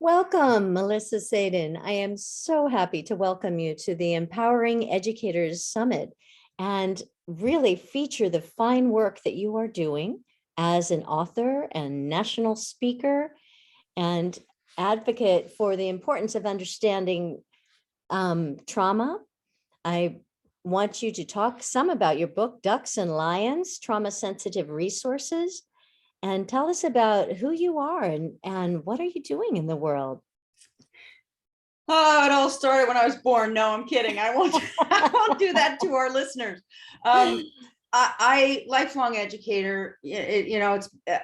Welcome, Melissa Sadin. I am so happy to welcome you to the Empowering Educators Summit and really feature the fine work that you are doing as an author and national speaker and advocate for the importance of understanding trauma. I want you to talk some about your book, Ducks and Lions, Trauma Sensitive Resources, and tell us about who you are and what are you doing in the world? Oh, it all started when I was born. No, I'm kidding. I won't. I won't do that to our listeners. I lifelong educator.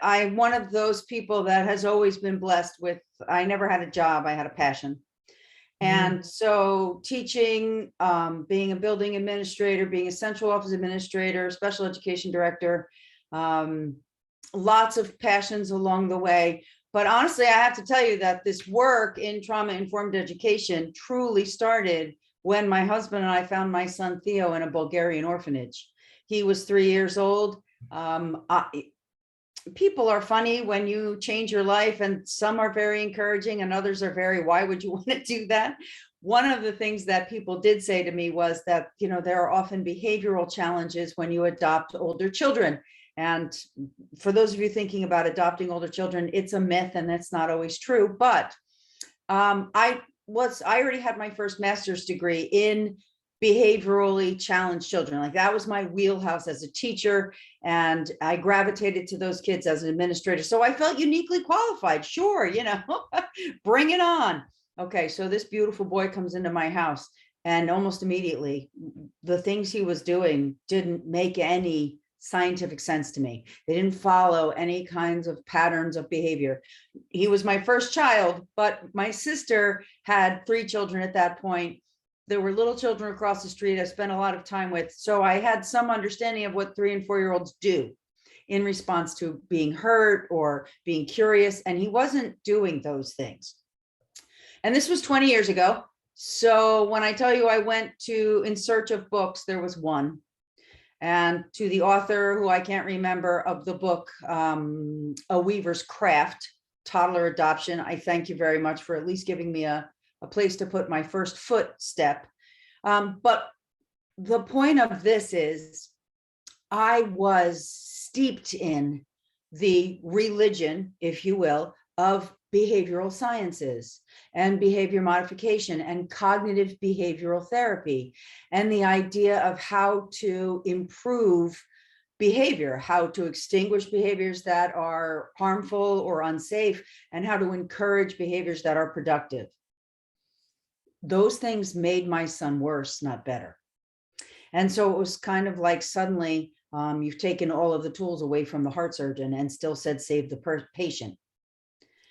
I'm one of those people that has always been blessed with. I never had a job. I had a passion, and so teaching, being a building administrator, being a central office administrator, special education director, lots of passions along the way. But honestly, I have to tell you that this work in trauma-informed education truly started when my husband and I found my son Theo in a Bulgarian orphanage. He was 3 years old. People are funny when you change your life, and some are very encouraging and others are very, why would you want to do that? One of the things that people did say to me was that, there are often behavioral challenges when you adopt older children. And for those of you thinking about adopting older children, it's a myth and that's not always true. But I already had my first master's degree in behaviorally challenged children. Like that was my wheelhouse as a teacher. And I gravitated to those kids as an administrator. So I felt uniquely qualified. Sure, bring it on. Okay, so this beautiful boy comes into my house and almost immediately the things he was doing didn't make any scientific sense to me. They didn't follow any kinds of patterns of behavior. He was my first child, but my sister had 3 children at that point. There were little children across the street I spent a lot of time with. So I had some understanding of what 3 and 4-year-olds do in response to being hurt or being curious. And he wasn't doing those things. And this was 20 years ago. So when I tell you I went in search of books, there was one. And to the author, who I can't remember, of the book, A Weaver's Craft, Toddler Adoption, I thank you very much for at least giving me a place to put my first footstep. But the point of this is I was steeped in the religion, if you will, of behavioral sciences and behavior modification and cognitive behavioral therapy, and the idea of how to improve behavior, how to extinguish behaviors that are harmful or unsafe, and how to encourage behaviors that are productive. Those things made my son worse, not better. And so it was kind of like suddenly you've taken all of the tools away from the heart surgeon and still said, save the patient.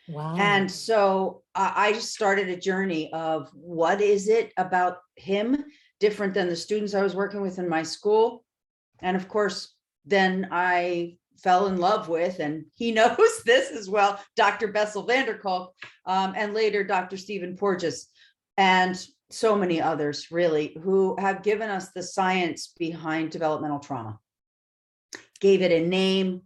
Wow. And so I just started a journey of what is it about him different than the students I was working with in my school. And of course, then I fell in love with, and he knows this as well, Dr. Bessel van der Kolk, and later Dr. Stephen Porges, and so many others really, who have given us the science behind developmental trauma, gave it a name.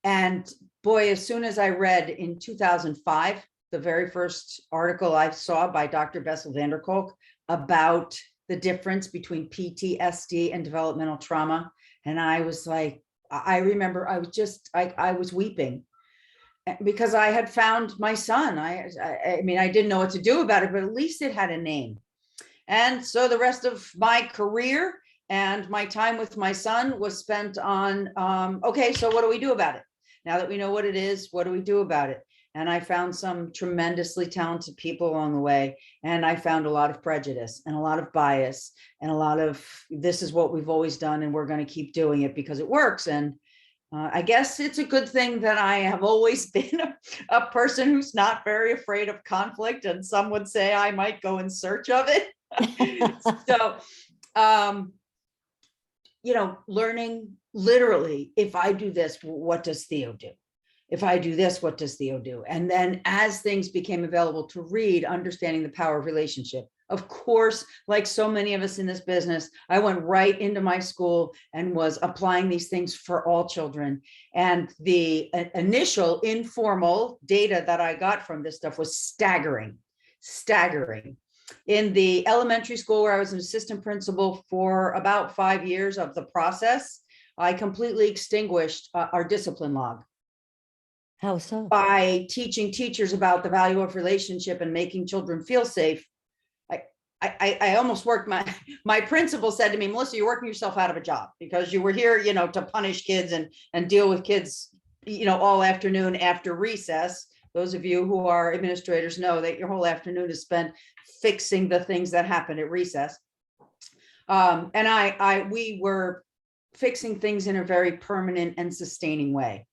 And boy, as soon as I read in 2005, the very first article I saw by Dr. Bessel van der Kolk about the difference between PTSD and developmental trauma. And I was like, I remember I was weeping because I had found my son. I mean, I didn't know what to do about it, but at least it had a name. And so the rest of my career and my time with my son was spent on, okay, so what do we do about it? Now that we know what it is, what do we do about it? And I found some tremendously talented people along the way. And I found a lot of prejudice and a lot of bias and a lot of, this is what we've always done and we're going to keep doing it because it works. And I guess it's a good thing that I have always been a person who's not very afraid of conflict. And some would say I might go in search of it. So, learning literally, if I do this, what does Theo do? If I do this, what does Theo do? And then as things became available to read, understanding the power of relationship, Of course, like so many of us in this business, I went right into my school and was applying these things for all children. And the initial informal data that I got from this stuff was staggering, staggering. In the elementary school where I was an assistant principal for about 5 years of the process, I completely extinguished our discipline log How so? by teaching teachers about the value of relationship and making children feel safe. I almost worked my principal said to me, Melissa, you're working yourself out of a job because you were here, to punish kids and deal with kids, all afternoon after recess. Those of you who are administrators know that your whole afternoon is spent fixing the things that happen at recess. And we were fixing things in a very permanent and sustaining way.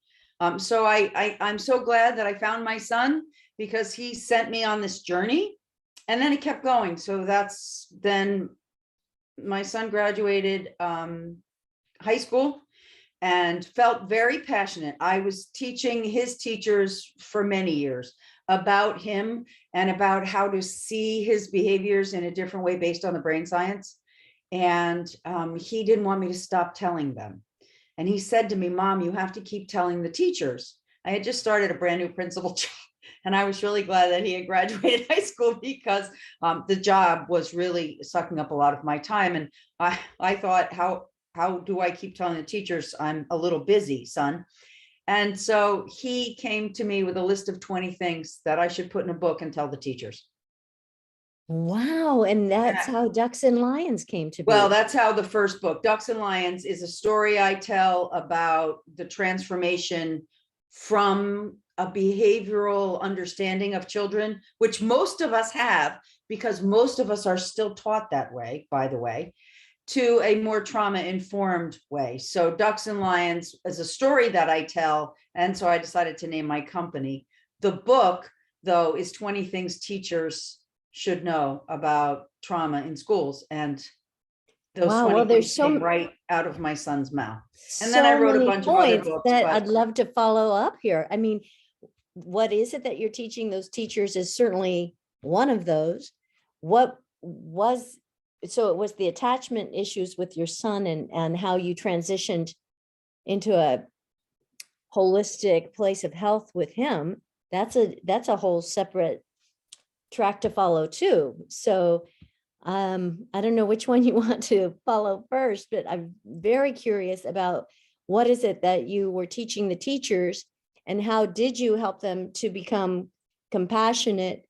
So I'm so glad that I found my son because he sent me on this journey. And then it kept going. So then my son graduated high school and felt very passionate. I was teaching his teachers for many years about him and about how to see his behaviors in a different way based on the brain science. And he didn't want me to stop telling them. And he said to me, Mom, you have to keep telling the teachers. I had just started a brand new principal job. And I was really glad that he had graduated high school because the job was really sucking up a lot of my time. And I thought, how do I keep telling the teachers I'm a little busy, son? And so he came to me with a list of 20 things that I should put in a book and tell the teachers. Wow. And that's Yeah. how Ducks and Lions came to be. Well, that's how the first book, Ducks and Lions, is a story I tell about the transformation from a behavioral understanding of children, which most of us have, because most of us are still taught that way, by the way, to a more trauma-informed way. So Ducks and Lions is a story that I tell, and so I decided to name my company. The book, though, is 20 things teachers should know about trauma in schools, and those Wow. 20 Well, there's things came right out of my son's mouth. And then I so wrote a many bunch of other points books, that but I'd love to follow up here. I mean, what is it that you're teaching those teachers is certainly one of those. What was, so it was the attachment issues with your son and how you transitioned into a holistic place of health with him. That's a whole separate track to follow too. So I don't know which one you want to follow first, but I'm very curious about what is it that you were teaching the teachers and how did you help them to become compassionate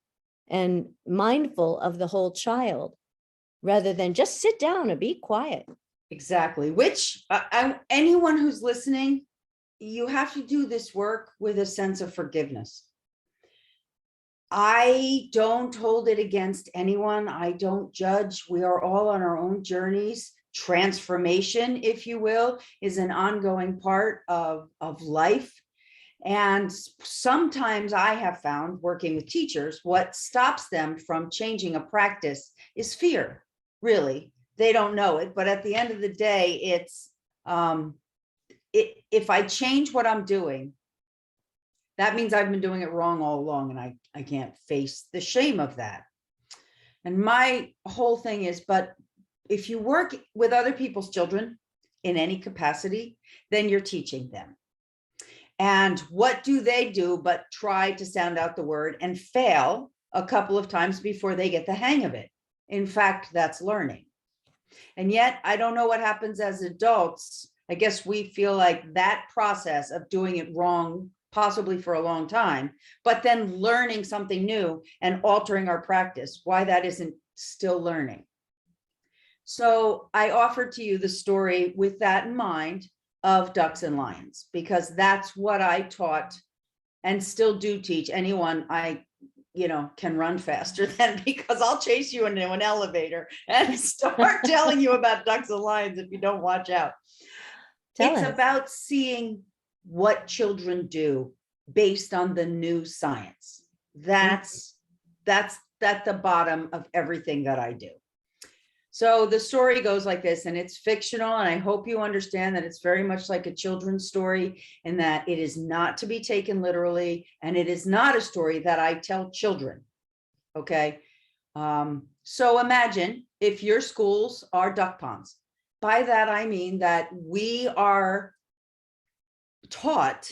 and mindful of the whole child rather than just sit down and be quiet. exactly, which anyone who's listening, you have to do this work with a sense of forgiveness. I don't hold it against anyone. I don't judge. We are all on our own journeys. Transformation, if you will, is an ongoing part of life. And sometimes I have found working with teachers, what stops them from changing a practice is fear, really. They don't know it, but at the end of the day, it's if I change what I'm doing, that means I've been doing it wrong all along, and I can't face the shame of that. And my whole thing is, but if you work with other people's children in any capacity, then you're teaching them. And what do they do but try to sound out the word and fail a couple of times before they get the hang of it? In fact, that's learning. And yet, I don't know what happens as adults. I guess we feel like that process of doing it wrong, possibly for a long time, but then learning something new and altering our practice, why that isn't still learning. So I offered to you the story with that in mind of Ducks and Lions, because that's what I taught and still do teach anyone I can run faster than, because I'll chase you into an elevator and start telling you about Ducks and Lions if you don't watch out. It's about seeing what children do based on the new science. That's at the bottom of everything that I do. So the story goes like this, and it's fictional, and I hope you understand that it's very much like a children's story, and that it is not to be taken literally, and it is not a story that I tell children. Okay. So imagine if your schools are duck ponds. By that, I mean that we are taught,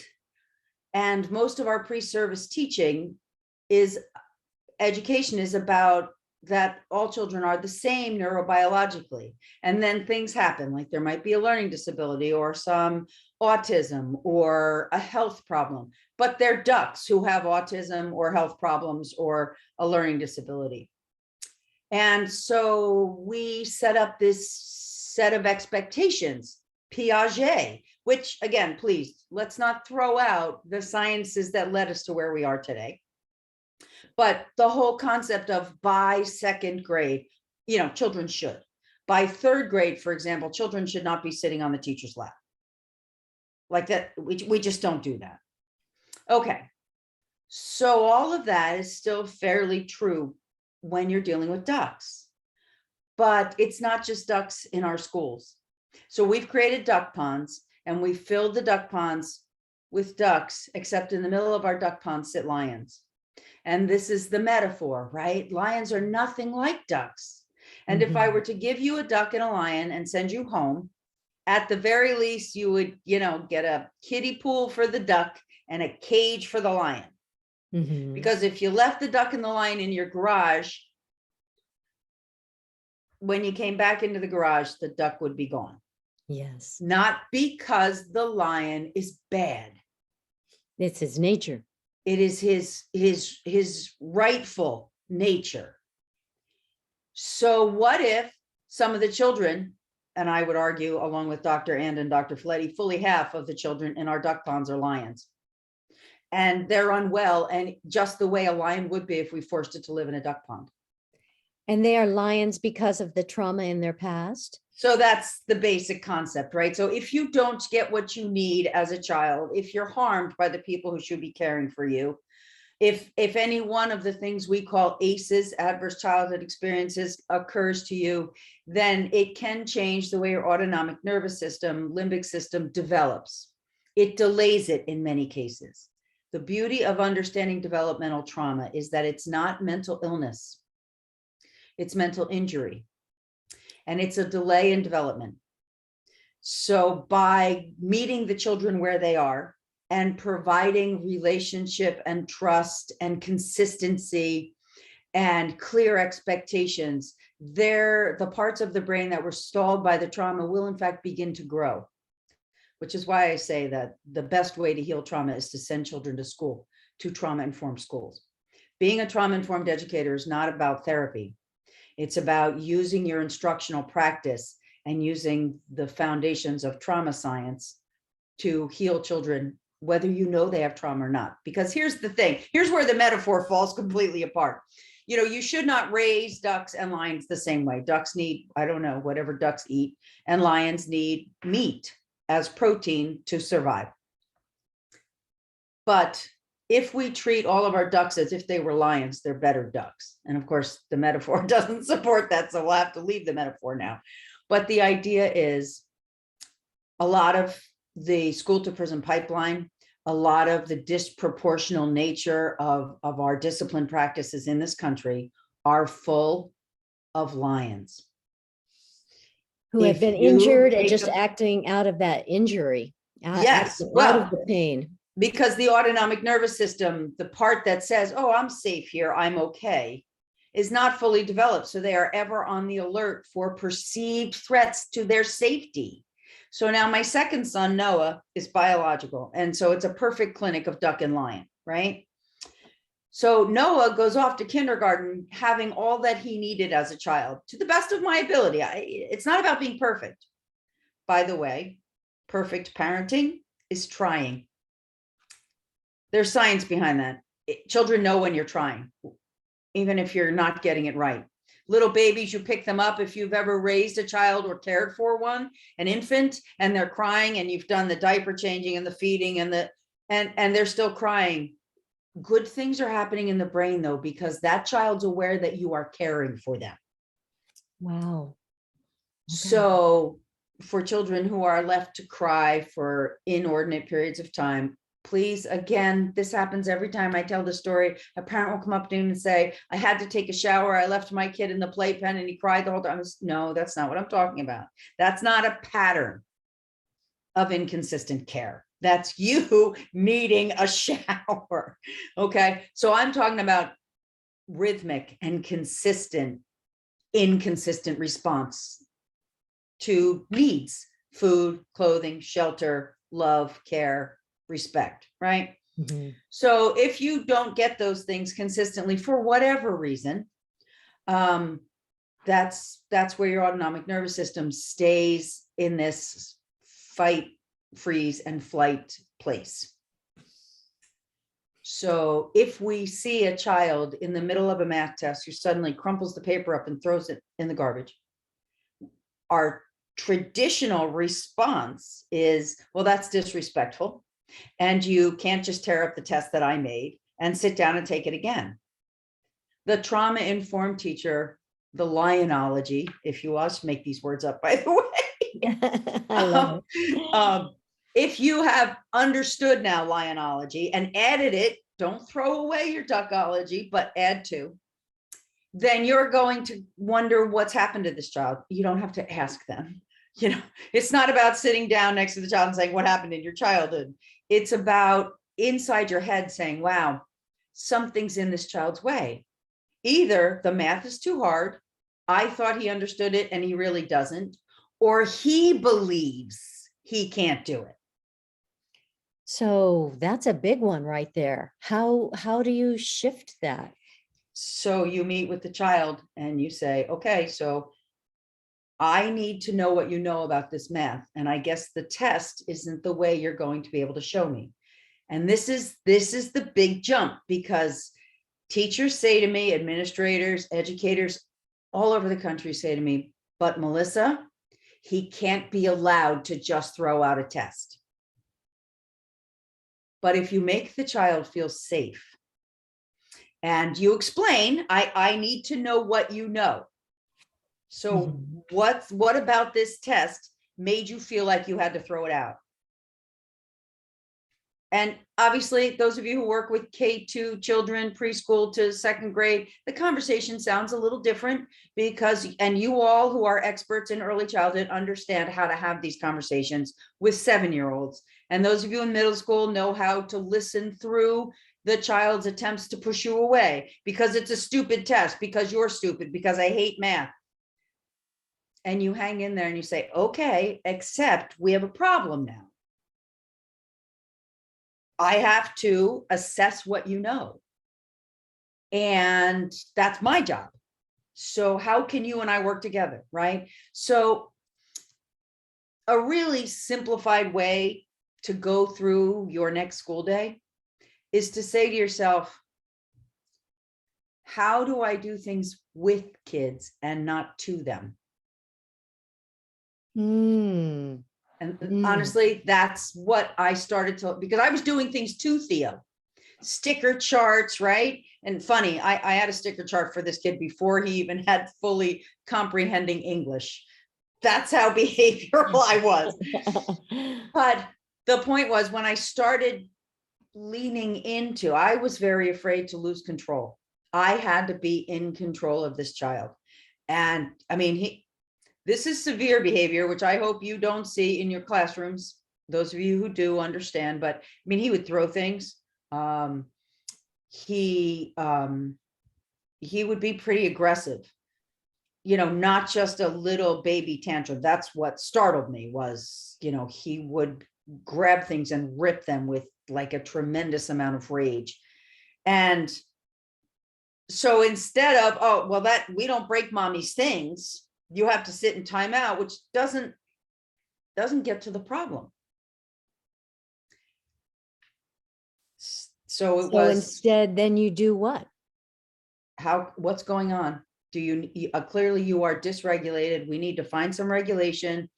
and most of our pre-service teaching is education is about that all children are the same neurobiologically. And then things happen, like there might be a learning disability or some autism or a health problem, but they're ducks who have autism or health problems or a learning disability. And so we set up this set of expectations, Piaget, which again, please, let's not throw out the sciences that led us to where we are today. But the whole concept of by second grade, children should. By third grade, for example, children should not be sitting on the teacher's lap. Like that, we just don't do that. Okay. So all of that is still fairly true when you're dealing with ducks. But it's not just ducks in our schools. So we've created duck ponds, and we filled the duck ponds with ducks, except in the middle of our duck ponds sit lions. And this is the metaphor, right? Lions are nothing like ducks. And if I were to give you a duck and a lion and send you home, at the very least, you would, get a kiddie pool for the duck and a cage for the lion. Because if you left the duck and the lion in your garage, when you came back into the garage, the duck would be gone. Yes. Not because the lion is bad. It's his nature. It is his rightful nature. So what if some of the children, and I would argue along with Dr. and Dr. Folletti, fully half of the children in our duck ponds are lions. And they're unwell, and just the way a lion would be if we forced it to live in a duck pond. And they are lions because of the trauma in their past. So that's the basic concept, right? So if you don't get what you need as a child, if you're harmed by the people who should be caring for you, if any one of the things we call ACEs, adverse childhood experiences, occurs to you, then it can change the way your autonomic nervous system, limbic system develops. It delays it in many cases. The beauty of understanding developmental trauma is that it's not mental illness. It's mental injury. And it's a delay in development. So by meeting the children where they are and providing relationship and trust and consistency and clear expectations, the parts of the brain that were stalled by the trauma will in fact begin to grow, which is why I say that the best way to heal trauma is to send children to school, to trauma-informed schools. Being a trauma-informed educator is not about therapy. It's about using your instructional practice and using the foundations of trauma science to heal children, whether you know they have trauma or not. Because here's the thing, here's where the metaphor falls completely apart. You should not raise ducks and lions the same way. Ducks need, I don't know, whatever ducks eat, and lions need meat as protein to survive. But if we treat all of our ducks as if they were lions, they're better ducks. And of course, the metaphor doesn't support that, so we'll have to leave the metaphor now. But the idea is a lot of the school to prison pipeline, a lot of the disproportional nature of our discipline practices in this country are full of lions. Who have been injured and just acting out of that injury. Yes, out of the pain. Because the autonomic nervous system, the part that says, oh, I'm safe here, I'm okay, is not fully developed. So they are ever on the alert for perceived threats to their safety. So now my second son, Noah, is biological. And so it's a perfect clinic of duck and lion, right? So Noah goes off to kindergarten having all that he needed as a child, to the best of my ability. It's not about being perfect. By the way, perfect parenting is trying. There's science behind that. Children know when you're trying, even if you're not getting it right. Little babies, you pick them up. If you've ever raised a child or cared for one, an infant, and they're crying, and you've done the diaper changing and the feeding and they're still crying, good things are happening in the brain though, because that child's aware that you are caring for them. Wow. Okay. So for children who are left to cry for inordinate periods of time, please, again, this happens every time I tell the story. A parent will come up to me and say, I had to take a shower. I left my kid in the playpen and he cried the whole time. No, that's not what I'm talking about. That's not a pattern of inconsistent care. That's you needing a shower. Okay. So I'm talking about rhythmic and consistent, inconsistent response to needs: food, clothing, shelter, love, care, respect, right? Mhm. So if you don't get those things consistently for whatever reason, that's where your autonomic nervous system stays in this fight, freeze, and flight place. So if we see a child in the middle of a math test who suddenly crumples the paper up and throws it in the garbage, our traditional response is, well, that's disrespectful. And you can't just tear up the test that I made and sit down and take it again. The trauma-informed teacher, the lionology, if you want to make these words up, by the way. I love it. If you have understood now lionology and added it, don't throw away your duckology, but add to, then you're going to wonder what's happened to this child. You don't have to ask them. You know, it's not about sitting down next to the child and saying, what happened in your childhood? It's about inside your head saying, wow, something's in this child's way. Either the math is too hard, I thought he understood it and he really doesn't, or he believes he can't do it. So that's a big one right there. How do you shift that? So you meet with the child and you say, okay, so I need to know what you know about this math. And I guess the test isn't the way you're going to be able to show me. And this is the big jump, because teachers say to me, administrators, educators all over the country say to me, but Melissa, he can't be allowed to just throw out a test. But if you make the child feel safe and you explain, I need to know what you know. So what about this test made you feel like you had to throw it out? And obviously, those of you who work with K2 children, preschool to second grade, the conversation sounds a little different because, and you all who are experts in early childhood understand how to have these conversations with 7-year-olds. And those of you in middle school know how to listen through the child's attempts to push you away because it's a stupid test, because you're stupid, because I hate math. And you hang in there and you say, okay, except we have a problem now. I have to assess what you know. And that's my job. So how can you and I work together, right? So a really simplified way to go through your next school day is to say to yourself, how do I do things with kids and not to them? And honestly, that's what I started to, because I was doing things to Theo, sticker charts, right? And funny, I had a sticker chart for this kid before he even had fully comprehending English. That's how behavioral I was. But the point was, when I started leaning into, I was very afraid to lose control. I had to be in control of this child. And I mean, this is severe behavior, which I hope you don't see in your classrooms. Those of you who do understand, but I mean, he would throw things. He would be pretty aggressive, you know, not just a little baby tantrum. That's what startled me was, you know, he would grab things and rip them with like a tremendous amount of rage. And so instead of, oh, well, that we don't break mommy's things, you have to sit in timeout, which doesn't get to the problem. So it was, instead, then you do what? What's going on? Do you clearly you are dysregulated. We need to find some regulation.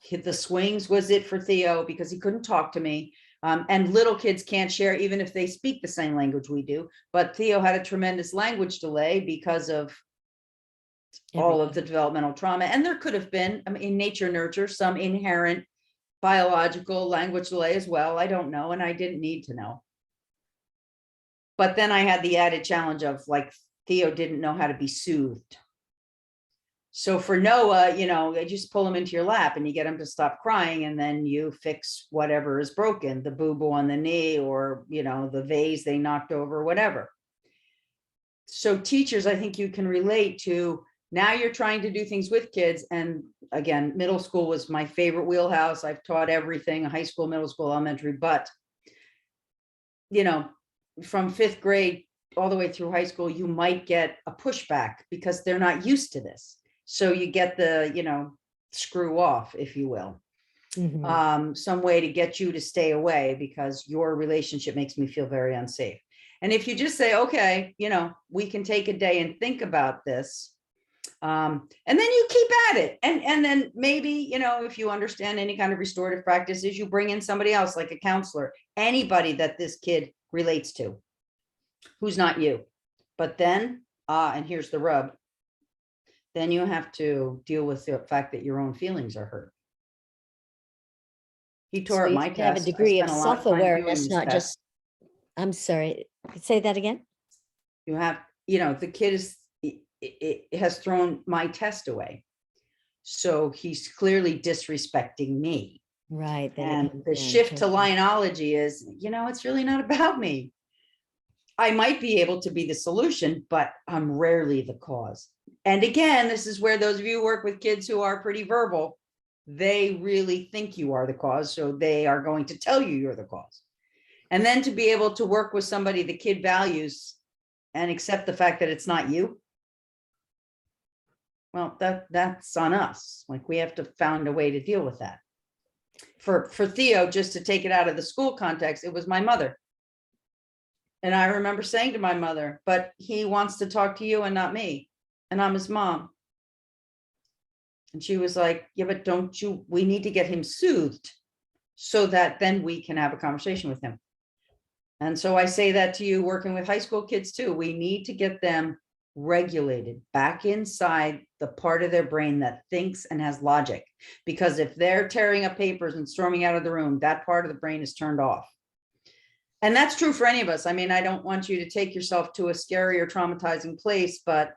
The swings was it for Theo because he couldn't talk to me. And little kids can't share even if they speak the same language we do. But Theo had a tremendous language delay because of all of the developmental trauma. And there could have been, I mean, in nature nurture, some inherent biological language delay as well. I don't know, and I didn't need to know. But then I had the added challenge of like Theo didn't know how to be soothed. So for Noah, you just pull him into your lap and you get him to stop crying, and then you fix whatever is broken, the boo-boo on the knee, or, the vase they knocked over, whatever. So teachers, I think you can relate to, now you're trying to do things with kids. And again, middle school was my favorite wheelhouse. I've taught everything, high school, middle school, elementary, but from 5th grade all the way through high school, you might get a pushback because they're not used to this. So you get the, screw off, if you will. Some way to get you to stay away because your relationship makes me feel very unsafe. And if you just say, okay, we can take a day and think about this. And then you keep at it. And then maybe, if you understand any kind of restorative practices, you bring in somebody else, like a counselor, anybody that this kid relates to, who's not you. But then, and here's the rub, then you have to deal with the fact that your own feelings are hurt. He tore up my you have a test. degree of I spent a lot of time doing self-awareness, this not test. just, I'm sorry, say that again? You have, the kid it has thrown my test away. So he's clearly disrespecting me. Right. And the shift to lionology is, it's really not about me. I might be able to be the solution, but I'm rarely the cause. And again, this is where those of you who work with kids who are pretty verbal, they really think you are the cause. So they are going to tell you you're the cause. And then to be able to work with somebody the kid values and accept the fact that it's not you. Well, that's on us. Like, we have to find a way to deal with that. For Theo, just to take it out of the school context, it was my mother. And I remember saying to my mother, but he wants to talk to you and not me. And I'm his mom. And she was like, yeah, but we need to get him soothed so that then we can have a conversation with him. And so I say that to you working with high school kids too. We need to get them regulated back inside the part of their brain that thinks and has logic. Because if they're tearing up papers and storming out of the room, that part of the brain is turned off. And that's true for any of us. I mean, I don't want you to take yourself to a scary or traumatizing place, but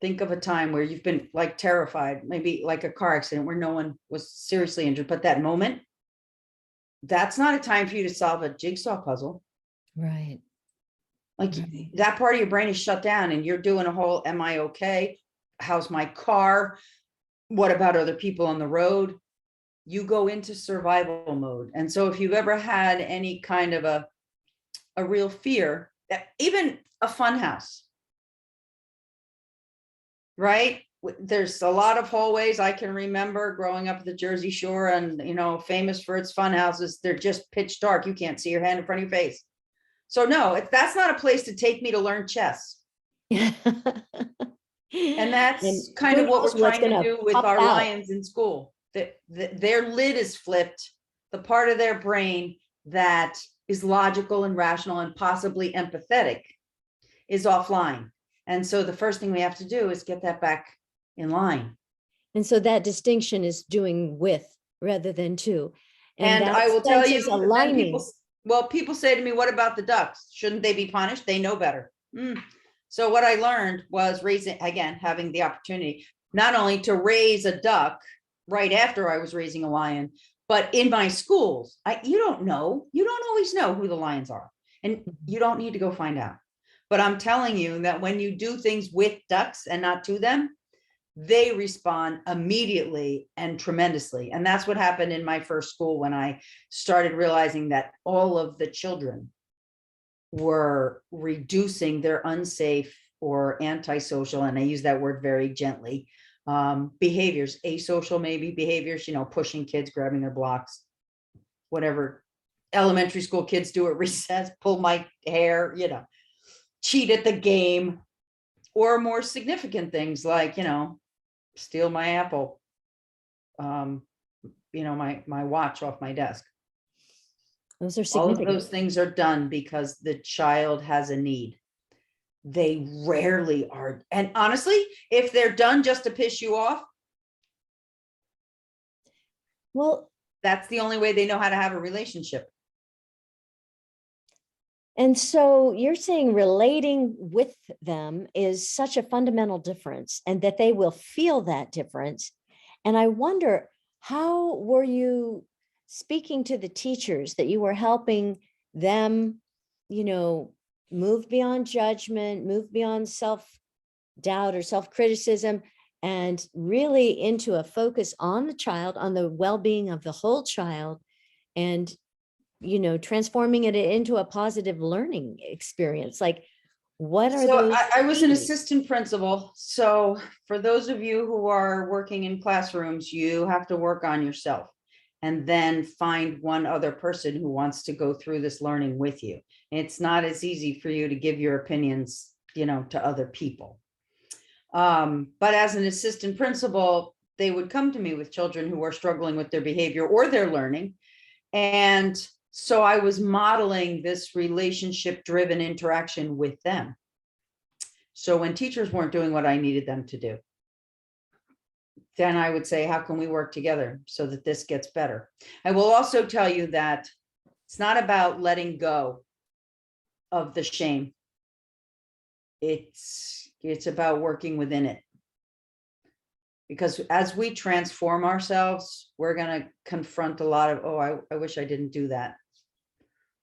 think of a time where you've been like terrified, maybe like a car accident where no one was seriously injured, but that moment, that's not a time for you to solve a jigsaw puzzle. Right. Like that part of your brain is shut down and you're doing a whole, am I okay? How's my car? What about other people on the road? You go into survival mode. And so if you've ever had any kind of a real fear, even a fun house, right? There's a lot of hallways I can remember growing up at the Jersey Shore and, famous for its fun houses. They're just pitch dark. You can't see your hand in front of your face. So no, that's not a place to take me to learn chess. And that's kind of what we're trying to do with our lions in school. Their lid is flipped. The part of their brain that is logical and rational and possibly empathetic is offline. And so the first thing we have to do is get that back in line. And so that distinction is doing with rather than to. And I will tell you, aligning. People say to me, what about the ducks? Shouldn't they be punished? They know better. So what I learned was having the opportunity not only to raise a duck right after I was raising a lion, but in my schools, you don't always know who the lions are, and you don't need to go find out. But I'm telling you that when you do things with ducks and not to them, they respond immediately and tremendously. And that's what happened in my first school when I started realizing that all of the children were reducing their unsafe or antisocial, and I use that word very gently, behaviors, asocial maybe behaviors, pushing kids, grabbing their blocks, whatever elementary school kids do at recess, pull my hair, cheat at the game, or more significant things like, steal my apple, my watch off my desk. Those are significant. All of those things are done because the child has a need. They rarely are. And honestly, if they're done just to piss you off, Well, That's the only way they know how to have a relationship. and so you're saying relating with them is such a fundamental difference, and that they will feel that difference. And I wonder, how were you speaking to the teachers that you were helping them, you know, move beyond judgment, move beyond self-doubt or self-criticism, and really into a focus on the child, on the well-being of the whole child, and transforming it into a positive learning experience? Like, what are So those I was an keys? assistant principal. So for those of you who are working in classrooms, you have to work on yourself and then find one other person who wants to go through this learning with you. It's not as easy for you to give your opinions, to other people. But as an assistant principal, they would come to me with children who are struggling with their behavior or their learning. And so I was modeling this relationship-driven interaction with them. So when teachers weren't doing what I needed them to do, then I would say, how can we work together so that this gets better? I will also tell you that it's not about letting go of the shame. It's about working within it. Because as we transform ourselves, we're going to confront a lot of, oh, I wish I didn't do that.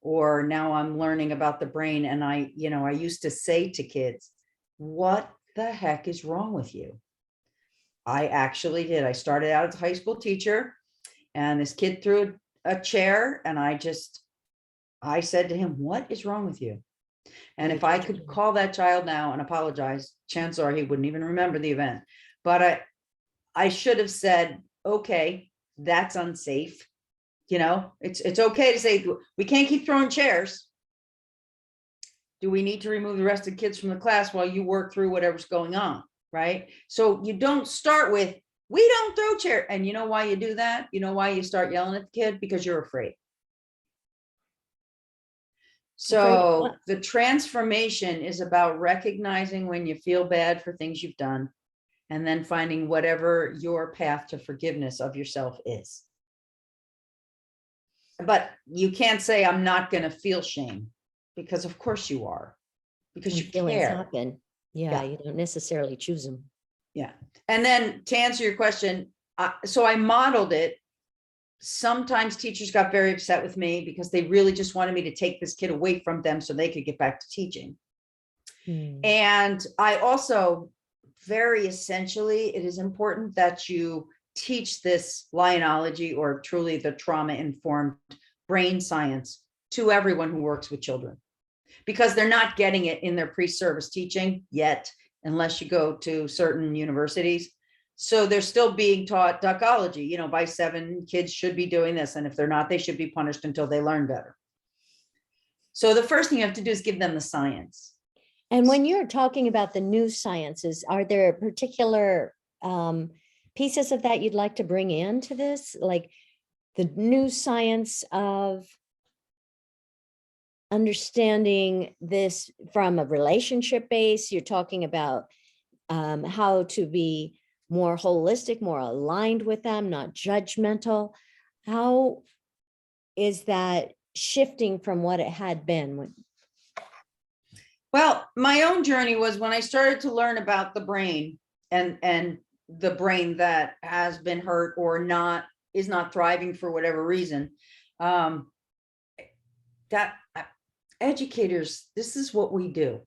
Or now I'm learning about the brain. And I used to say to kids, what the heck is wrong with you? I actually did. I started out as a high school teacher, and this kid threw a chair, and I said to him, what is wrong with you? And if I could call that child now and apologize, chances are he wouldn't even remember the event. But I should have said, okay, that's unsafe. It's okay to say, we can't keep throwing chairs. Do we need to remove the rest of the kids from the class while you work through whatever's going on? Right? So you don't start with, we don't throw chairs. And you know why you do that? You know why you start yelling at the kid? Because you're afraid. So the transformation is about recognizing when you feel bad for things you've done, and then finding whatever your path to forgiveness of yourself is. But you can't say, I'm not going to feel shame, because of course you are, because you feelings care. happen. Yeah, you don't necessarily choose them. Yeah. And then to answer your question, so I modeled it. Sometimes teachers got very upset with me because they really just wanted me to take this kid away from them so they could get back to teaching. And I also, very essentially, it is important that you teach this lionology, or truly the trauma-informed brain science, to everyone who works with children, because they're not getting it in their pre-service teaching yet, unless you go to certain universities. So they're still being taught duckology, by 7 kids should be doing this. And if they're not, they should be punished until they learn better. So the first thing you have to do is give them the science. And when you're talking about the new sciences, are there particular pieces of that you'd like to bring into this? Like the new science of understanding this from a relationship base. You're talking about how to be more holistic, more aligned with them, not judgmental. How is that shifting from what it had been? Well, my own journey was when I started to learn about the brain, and the brain that has been hurt or is not thriving for whatever reason. That educators, this is what we do.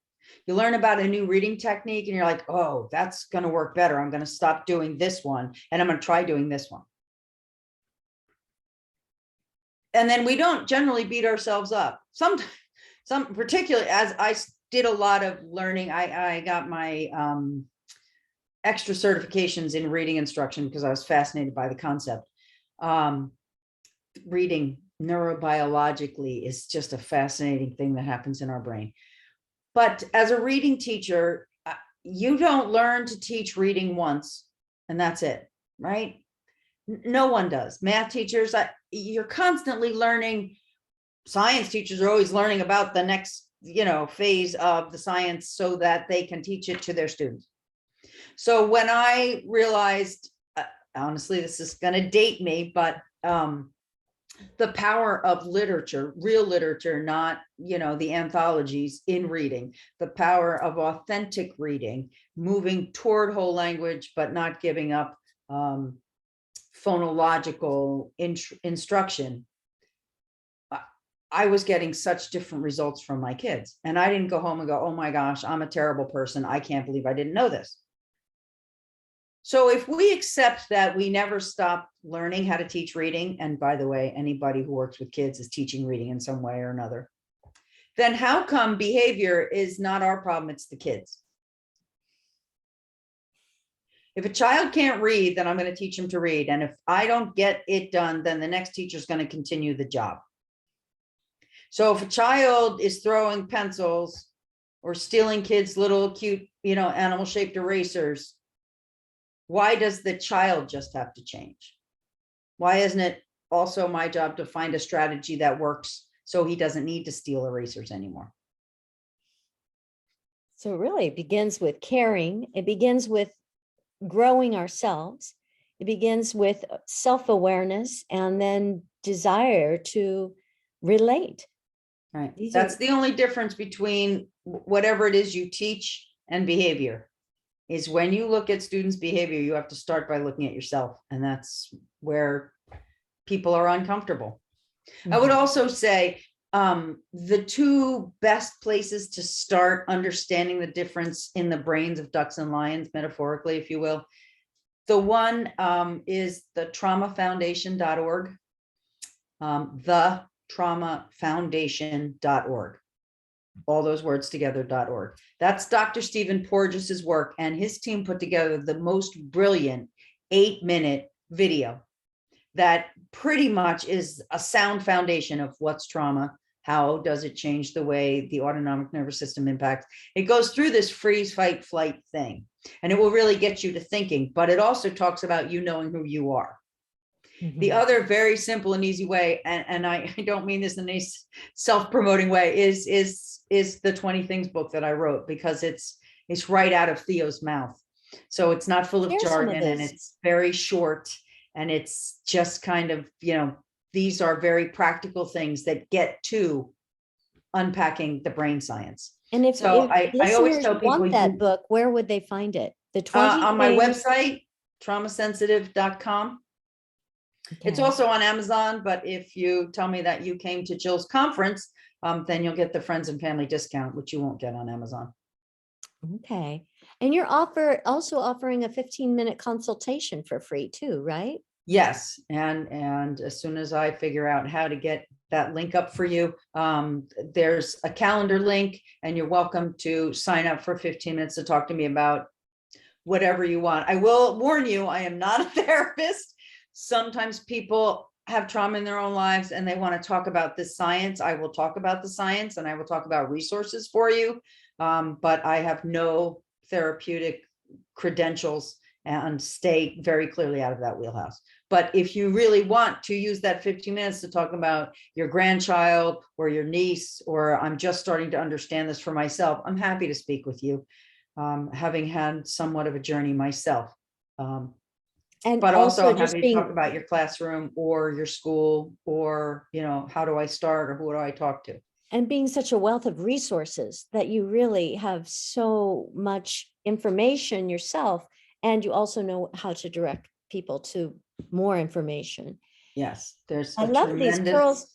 You learn about a new reading technique and you're like, oh, that's going to work better. I'm going to stop doing this one and I'm going to try doing this one. And then we don't generally beat ourselves up. Some particularly, as I did a lot of learning, I got my extra certifications in reading instruction because I was fascinated by the concept. Reading neurobiologically is just a fascinating thing that happens in our brain. But as a reading teacher, you don't learn to teach reading once and that's it, right? No one does. Math teachers, you're constantly learning. Science teachers are always learning about the next, phase of the science so that they can teach it to their students. So when I realized, honestly, this is going to date me, but the power of literature, real literature, not, the anthologies in reading, the power of authentic reading, moving toward whole language, but not giving up phonological instruction. I was getting such different results from my kids. And I didn't go home and go, oh my gosh, I'm a terrible person. I can't believe I didn't know this. So if we accept that we never stop learning how to teach reading, and by the way, anybody who works with kids is teaching reading in some way or another, then how come behavior is not our problem, it's the kids? If a child can't read, then I'm going to teach him to read. And if I don't get it done, then the next teacher is going to continue the job. So if a child is throwing pencils or stealing kids' little cute, animal shaped erasers, why does the child just have to change? Why isn't it also my job to find a strategy that works so he doesn't need to steal erasers anymore? So really it begins with caring. It begins with growing ourselves. It begins with self-awareness and then desire to relate. Right. That's the only difference between whatever it is you teach and behavior, is when you look at students' behavior, you have to start by looking at yourself. And that's where people are uncomfortable. I would also say the two best places to start understanding the difference in the brains of ducks and lions, metaphorically, if you will. The one is the traumafoundation.org, thetraumafoundation.org. All those words together.org. That's Dr. Stephen Porges's work, and his team put together the most brilliant 8-minute video that pretty much is a sound foundation of what's trauma, how does it change the way the autonomic nervous system impacts. It goes through this freeze, fight, flight thing, and it will really get you to thinking, but it also talks about you knowing who you are. The other very simple and easy way, and I don't mean this in a self-promoting way, is the 20 Things book that I wrote, because it's right out of Theo's mouth. So it's not full of jargon, and it's very short, and it's just kind of, these are very practical things that get to unpacking the brain science. And if I always tell people, want that book, where would they find it? The 20 on my website, traumasensitive.com. Okay. It's also on Amazon, but if you tell me that you came to Jill's conference, then you'll get the friends and family discount, which you won't get on Amazon. Okay. And you're also offering a 15-minute consultation for free too, right? Yes. And as soon as I figure out how to get that link up for you, there's a calendar link, and you're welcome to sign up for 15 minutes to talk to me about whatever you want. I will warn you, I am not a therapist. Sometimes people have trauma in their own lives and they want to talk about this science. I will talk about the science, and I will talk about resources for you. But I have no therapeutic credentials, and stay very clearly out of that wheelhouse. But if you really want to use that 15 minutes to talk about your grandchild or your niece, or I'm just starting to understand this for myself, I'm happy to speak with you, having had somewhat of a journey myself. But also I'm happy to talk about your classroom or your school, or, how do I start, or who do I talk to? And being such a wealth of resources that you really have so much information yourself, and you also know how to direct people to more information. Yes, there's I love these pearls.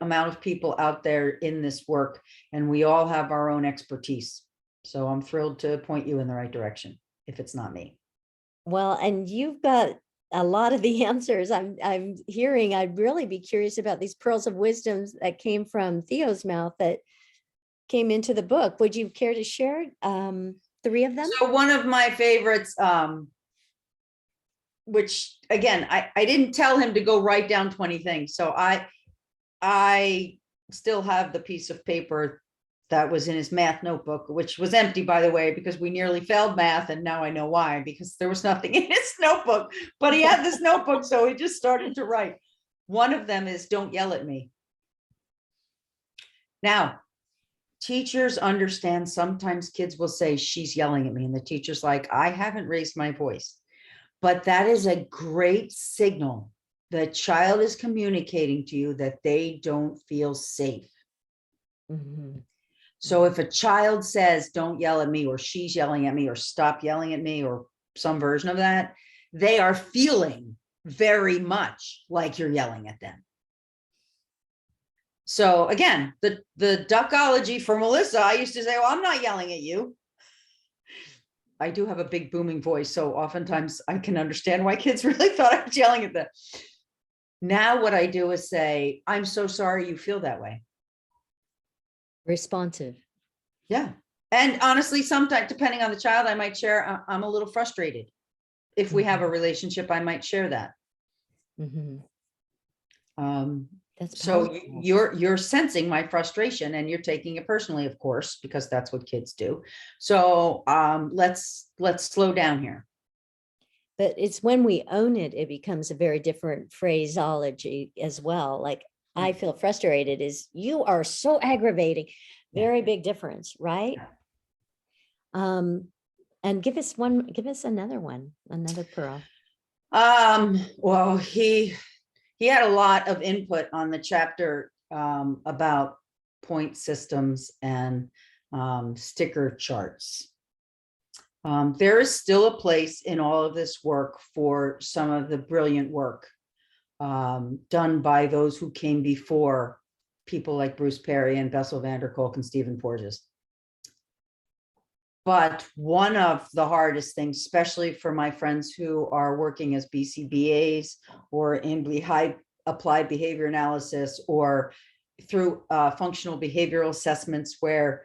Amount of people out there in this work, and we all have our own expertise. So I'm thrilled to point you in the right direction if it's not me. Well, and you've got a lot of the answers I'm hearing. I'd really be curious about these pearls of wisdom that came from Theo's mouth that came into the book. Would you care to share 3 of them? So one of my favorites, which again, I didn't tell him to go write down 20 things. So I still have the piece of paper that was in his math notebook, which was empty, by the way, because we nearly failed math. And now I know why, because there was nothing in his notebook, but he had this notebook. So he just started to write. One of them is, don't yell at me. Now, teachers understand sometimes kids will say, she's yelling at me. And the teacher's like, I haven't raised my voice. But that is a great signal the child is communicating to you that they don't feel safe. Mhm. So if a child says, don't yell at me, or she's yelling at me, or stop yelling at me, or some version of that, they are feeling very much like you're yelling at them. So again, the duckology for Melissa, I used to say, well, I'm not yelling at you. I do have a big booming voice, so oftentimes I can understand why kids really thought I was yelling at them. Now what I do is say, I'm so sorry you feel that way. Responsive. Yeah. And honestly, sometimes, depending on the child, I might share, I'm a little frustrated. If we have a relationship, I might share that. Mhm. That's So powerful. you're sensing my frustration and you're taking it personally, of course, because that's what kids do. So let's slow down here. But it's when we own it, it becomes a very different phraseology as well. Like, I feel frustrated is you are so aggravating. Very big difference, right? And give us another one, another pearl. Well, he had a lot of input on the chapter about point systems and sticker charts. There is still a place in all of this work for some of the brilliant work done by those who came before, people like Bruce Perry and Bessel van der Kolk and Stephen Porges. But one of the hardest things, especially for my friends who are working as BCBAs or in high applied behavior analysis, or through functional behavioral assessments, where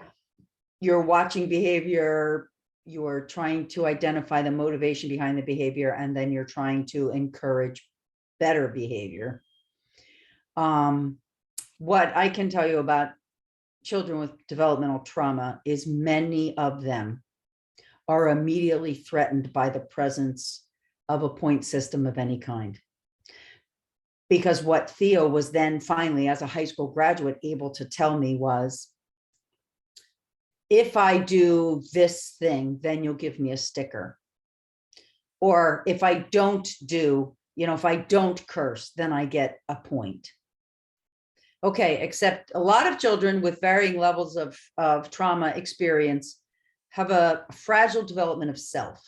you're watching behavior, you're trying to identify the motivation behind the behavior, and then you're trying to encourage better behavior. What I can tell you about children with developmental trauma is many of them are immediately threatened by the presence of a point system of any kind. Because what Theo was then finally, as a high school graduate, able to tell me was, if I do this thing, then you'll give me a sticker. Or if I don't do, if I don't curse, then I get a point. Okay, except a lot of children with varying levels of trauma experience have a fragile development of self.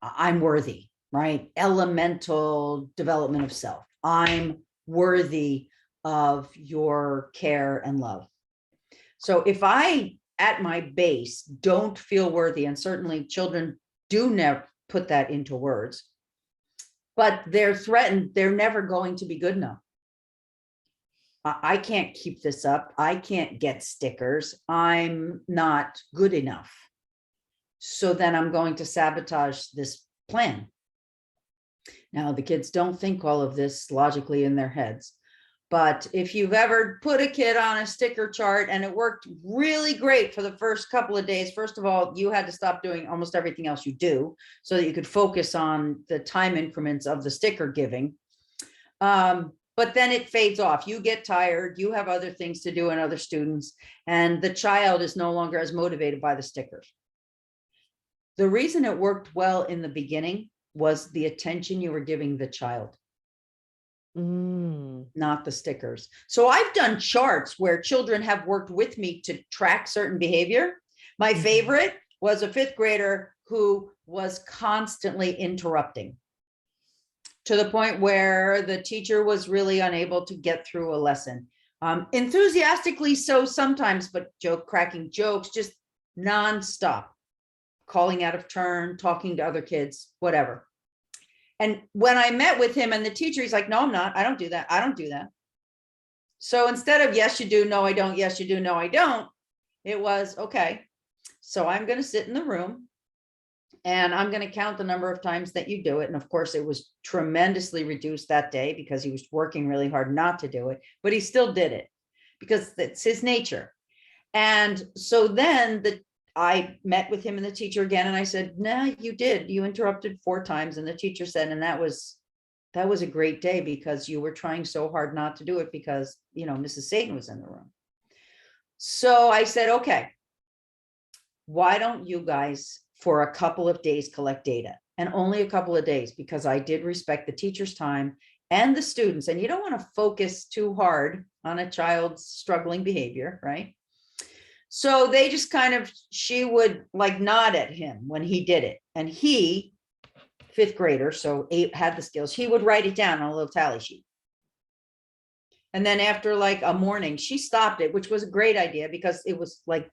I'm worthy, right? Elemental development of self. I'm worthy of your care and love. So if I, at my base, don't feel worthy, and certainly children do never put that into words, but they're threatened, they're never going to be good enough. I can't keep this up. I can't get stickers. I'm not good enough. So then I'm going to sabotage this plan. Now, the kids don't think all of this logically in their heads. But if you've ever put a kid on a sticker chart and it worked really great for the first couple of days, first of all, you had to stop doing almost everything else you do so that you could focus on the time increments of the sticker giving. But then it fades off. You get tired, you have other things to do and other students, and the child is no longer as motivated by the stickers. The reason it worked well in the beginning was the attention you were giving the child, not the stickers. So I've done charts where children have worked with me to track certain behavior. My favorite was a 5th grader who was constantly interrupting, to the point where the teacher was really unable to get through a lesson. Enthusiastically so sometimes, but cracking jokes, just nonstop, calling out of turn, talking to other kids, whatever. And when I met with him and the teacher, he's like, no, I'm not. I don't do that. I don't do that. So instead of yes, you do, no, I don't, yes, you do, no, I don't, it was, okay, so I'm going to sit in the room and I'm going to count the number of times that you do it. And of course, it was tremendously reduced that day because he was working really hard not to do it, but he still did it because it's his nature. And so then I met with him and the teacher again, and I said, no, you did. You interrupted 4 times. And the teacher said, and that was a great day because you were trying so hard not to do it because, Mrs. Sadin was in the room. So I said, okay, why don't you guys for a couple of days collect data? and only a couple of days, because I did respect the teacher's time and the students. And you don't want to focus too hard on a child's struggling behavior, right? So they just kind of, she would like nod at him when he did it. And he, fifth grader, so had the skills, he would write it down on a little tally sheet. And then after like a morning, she stopped it, which was a great idea because it was like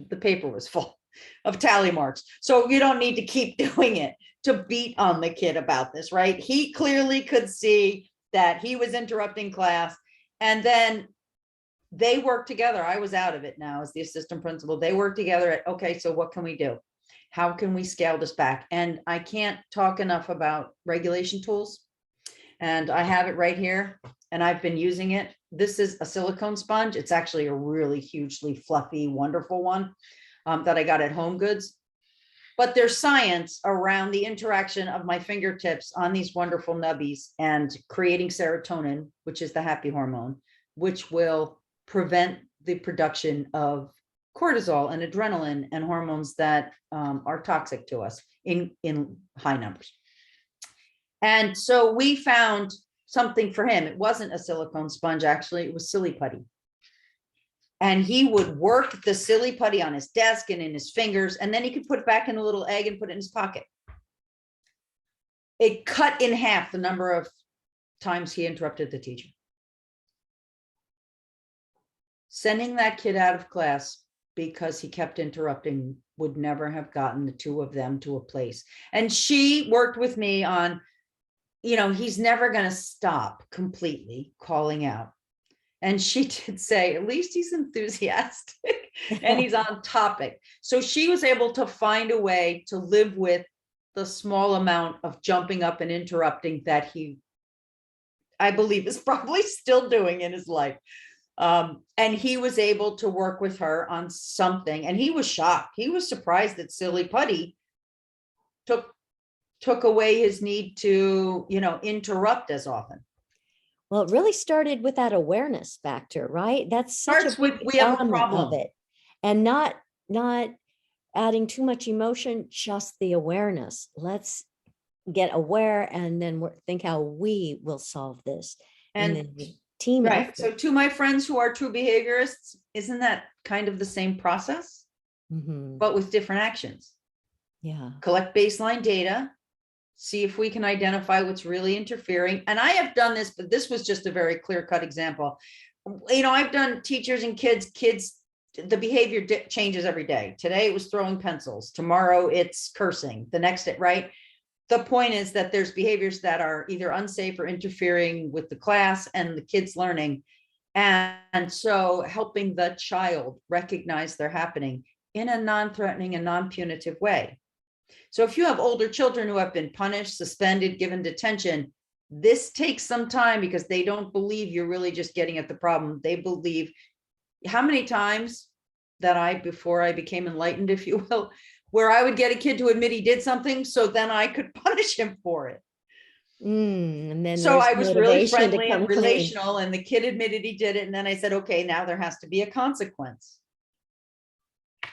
the paper was full of tally marks. So you don't need to keep doing it to beat on the kid about this, right? He clearly could see that he was interrupting class. And then they worked together. I was out of it now as the assistant principal. They worked together at, okay, so what can we do? How can we scale this back? And I can't talk enough about regulation tools. And I have it right here, and I've been using it. This is a silicone sponge. It's actually a really hugely fluffy, wonderful one that I got at Home Goods. But there's science around the interaction of my fingertips on these wonderful nubbies and creating serotonin, which is the happy hormone, which will prevent the production of cortisol and adrenaline and hormones that are toxic to us in high numbers. And so we found something for him. It wasn't a silicone sponge, actually, it was silly putty. And he would work the silly putty on his desk and in his fingers, and then he could put it back in a little egg and put it in his pocket. It cut in half the number of times he interrupted the teacher. Sending that kid out of class because he kept interrupting would never have gotten the two of them to a place. And she worked with me on, you know, he's never going to stop completely calling out. And she did say, at least he's enthusiastic and he's on topic. So she was able to find a way to live with the small amount of jumping up and interrupting that he, I believe, is probably still doing in his life. And he was able to work with her on something, and he was shocked. He was surprised that silly putty took away his need to, you know, interrupt as often. Well, it really started with that awareness factor, right? That's such Starts a with, big we have a element problem. of it. And not adding too much emotion, just the awareness. Let's get aware and then think how we will solve this in And the team right. effort. So to my friends who are true behaviorists, isn't that kind of the same process, but with different actions? Yeah. Collect baseline data, see if we can identify what's really interfering. And I have done this, but this was just a very clear-cut example. You know, I've done teachers and kids, the behavior changes every day. Today it was throwing pencils. Tomorrow it's cursing. The next day, right? The point is that there's behaviors that are either unsafe or interfering with the class and the kids learning. And so helping the child recognize they're happening in a non-threatening and non-punitive way. So if you have older children who have been punished, suspended, given detention, this takes some time because they don't believe you're really just getting at the problem. They believe, how many times that before I became enlightened, if you will, where I would get a kid to admit he did something so then I could punish him for it. And then So I was really motivation to friendly come and clean. relational, and the kid admitted he did it. And then I said, okay, now there has to be a consequence.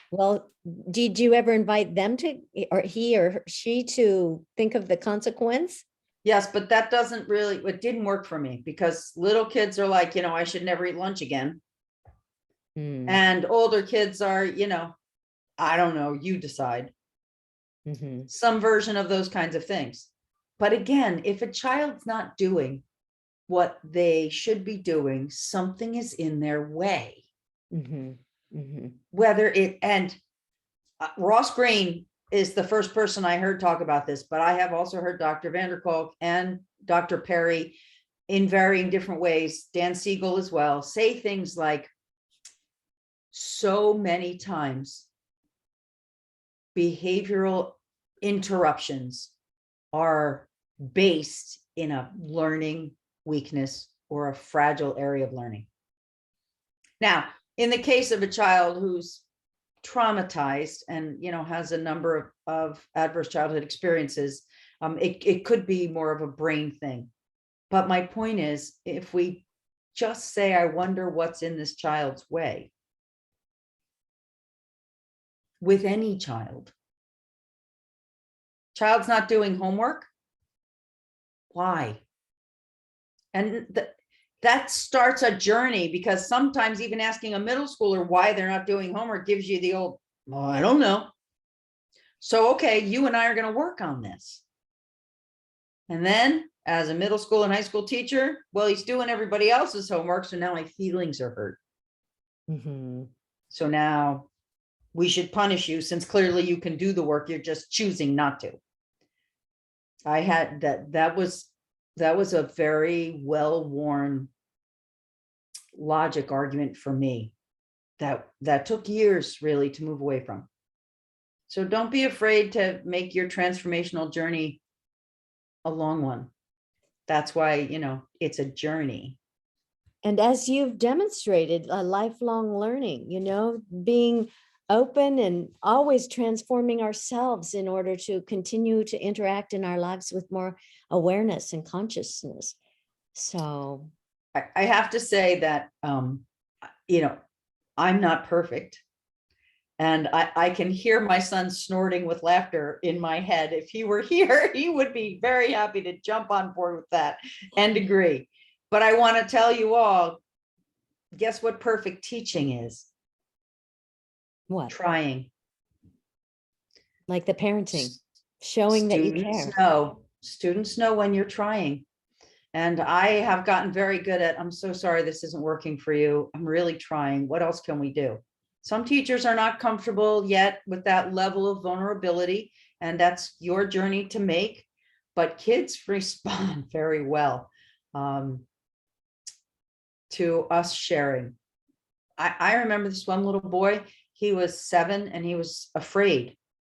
Well, did you ever invite them to, or he or she, to think of the consequence? Yes, but that doesn't really, it didn't work for me because little kids are like, you know, I should never eat lunch again. And older kids are, you know, I don't know, you decide. Some version of those kinds of things. But again, if a child's not doing what they should be doing, something is in their way. Whether it, and Ross Green is the first person I heard talk about this, but I have also heard Dr. Vanderkolk and Dr. Perry in varying different ways, Dan Siegel as well, say things like, so many times behavioral interruptions are based in a learning weakness or a fragile area of learning. Now, in the case of a child who's traumatized and, you know, has a number of adverse childhood experiences, it could be more of a brain thing. But my point is, if we just say, I wonder what's in this child's way, with any child, Child's not doing homework. Why? And that starts a journey, because sometimes even asking a middle schooler why they're not doing homework gives you the old, well, I don't know. So, okay, you and I are going to work on this. And then as a middle school and high school teacher, well, he's doing everybody else's homework. So now my feelings are hurt. Mhm. So now we should punish you, since clearly you can do the work. You're just choosing not to. I had that was a very well-worn logic argument for me that took years really to move away from. So don't be afraid to make your transformational journey a long one. That's why, it's a journey. And as you've demonstrated, a lifelong learning, being open and always transforming ourselves in order to continue to interact in our lives with more awareness and consciousness. So, I have to say that, I'm not perfect. And I can hear my son snorting with laughter in my head. If he were here, he would be very happy to jump on board with that and agree. But I want to tell you all, guess what perfect teaching is? what? Trying. Like the parenting, showing that you care. Students know when you're trying. And I have gotten very good at, I'm so sorry this isn't working for you. I'm really trying. What else can we do? Some teachers are not comfortable yet with that level of vulnerability, and that's your journey to make. But kids respond very well to us sharing. I remember this one little boy, he was 7 and he was afraid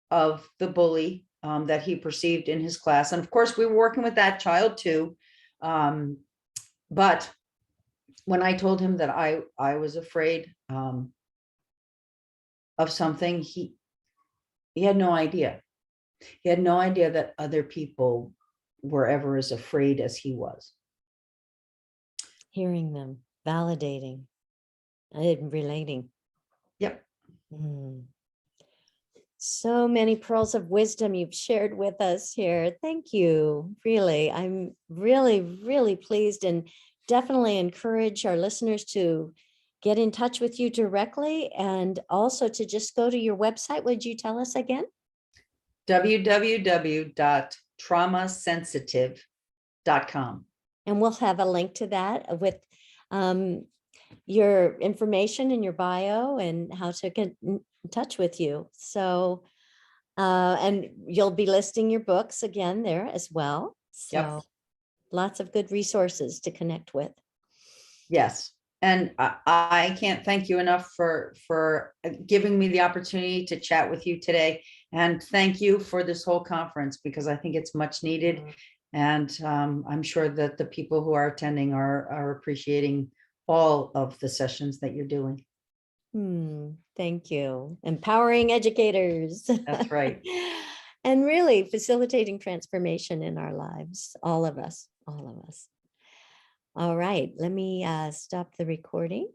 of the bully that he perceived in his class. And of course, we were working with that child too. But when I told him that I was afraid of something, he had no idea. He had no idea that other people were ever as afraid as he was. Hearing them, validating, and relating. Yep. Mm. So many pearls of wisdom you've shared with us here. Thank you. Really, I'm really, really pleased, and definitely encourage our listeners to get in touch with you directly, and also to just go to your website. Would you tell us again? www.traumasensitive.com. And we'll have a link to that with your information in your bio and how to get in touch with you. So, and you'll be listing your books again there as well. So Yep. lots of good resources to connect with. Yes. And I can't thank you enough for giving me the opportunity to chat with you today. And thank you for this whole conference, because I think it's much needed. And I'm sure that the people who are attending are appreciating all of the sessions that you're doing. Thank you. Empowering educators. That's right. And really facilitating transformation in our lives, all of us, all of us. All right, let me stop the recording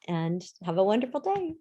and have a wonderful day.